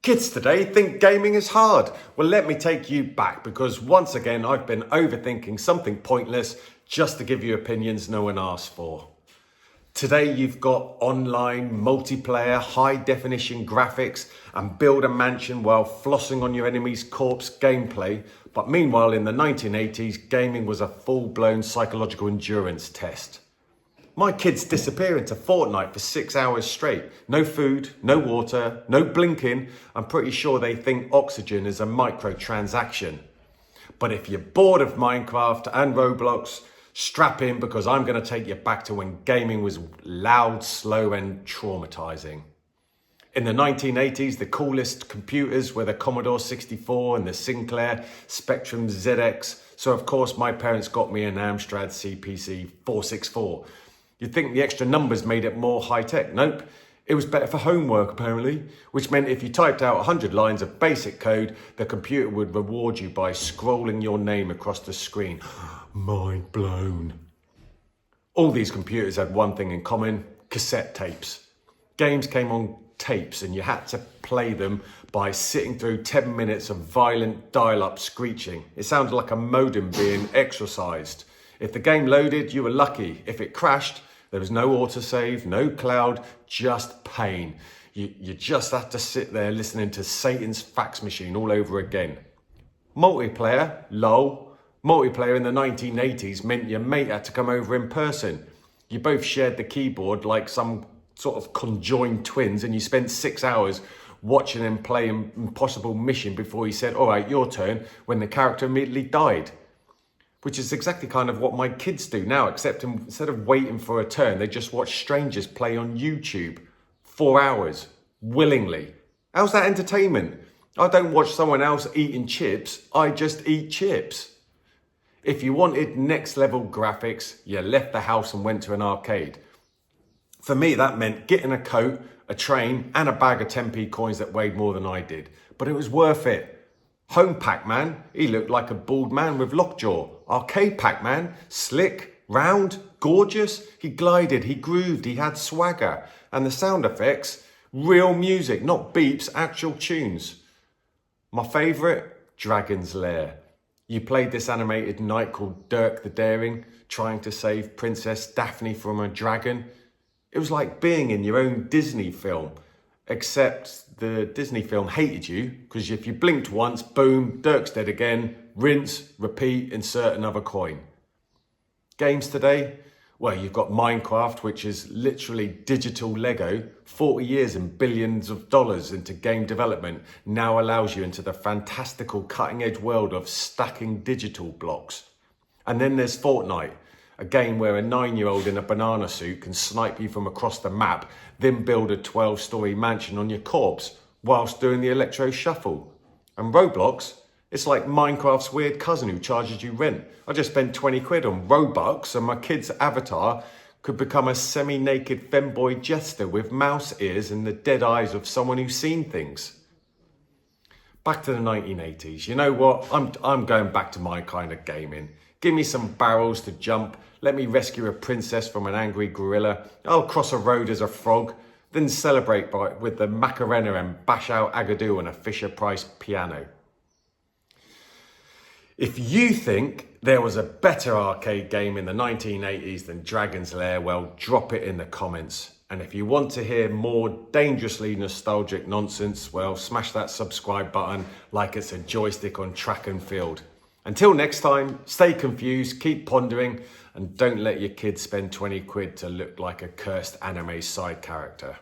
Kids today think gaming is hard. Well, let me take you back because once again, I've been overthinking something pointless just to give you opinions no one asked for. Today, you've got online, multiplayer, high definition graphics and build a mansion while flossing on your enemy's corpse gameplay. But meanwhile, in the 1980s, gaming was a full-blown psychological endurance test. My kids disappear into Fortnite for 6 hours straight. No food, no water, no blinking. I'm pretty sure they think oxygen is a microtransaction. But if you're bored of Minecraft and Roblox, strap in because I'm going to take you back to when gaming was loud, slow and traumatizing. In the 1980s, the coolest computers were the Commodore 64 and the Sinclair Spectrum ZX. So of course my parents got me an Amstrad CPC 464. You'd think the extra numbers made it more high-tech. Nope, it was better for homework apparently, which meant if you typed out 100 lines of basic code, the computer would reward you by scrolling your name across the screen. Mind blown. All these computers had one thing in common: cassette tapes. Games came on tapes and you had to play them by sitting through 10 minutes of violent dial-up screeching. It sounded like a modem being exercised. If the game loaded, you were lucky. If it crashed, there was no autosave, no cloud, just pain. You just had to sit there listening to Satan's fax machine all over again. Multiplayer, lol. Multiplayer in the 1980s meant your mate had to come over in person. You both shared the keyboard like some sort of conjoined twins and you spent 6 hours watching him play an impossible mission before he said, all right, your turn, when the character immediately died. Which is exactly kind of what my kids do now, except instead of waiting for a turn, they just watch strangers play on YouTube 4 hours, willingly. How's that entertainment? I don't watch someone else eating chips, I just eat chips. If you wanted next level graphics, you left the house and went to an arcade. For me, that meant getting a coat, a train, and a bag of 10p coins that weighed more than I did. But it was worth it. Home Pac-Man, he looked like a bald man with lockjaw. Arcade Pac-Man, slick, round, gorgeous. He glided, he grooved, he had swagger. And the sound effects, real music, not beeps, actual tunes. My favourite, Dragon's Lair. You played this animated knight called Dirk the Daring, trying to save Princess Daphne from a dragon. It was like being in your own Disney film. Except the Disney film hated you because if you blinked once, boom, Dirk's dead again, rinse, repeat, insert another coin. Games today? Well, you've got Minecraft, which is literally digital Lego. 40 years and billions of dollars into game development now allows you into the fantastical cutting edge world of stacking digital blocks. And then there's Fortnite. A game where a 9-year-old in a banana suit can snipe you from across the map, then build a 12-story mansion on your corpse whilst doing the electro shuffle. And Roblox, it's like Minecraft's weird cousin who charges you rent. I just spent 20 quid on Robux and my kid's avatar could become a semi-naked femboy jester with mouse ears and the dead eyes of someone who's seen things. Back to the 1980s. You know what? I'm going back to my kind of gaming. Give me some barrels to jump. Let me rescue a princess from an angry gorilla. I'll cross a road as a frog, then celebrate with the Macarena and bash out Agadoo on a Fisher-Price piano. If you think there was a better arcade game in the 1980s than Dragon's Lair, well, drop it in the comments. And if you want to hear more dangerously nostalgic nonsense, well, smash that subscribe button like it's a joystick on track and field. Until next time, stay confused, keep pondering, and don't let your kids spend 20 quid to look like a cursed anime side character.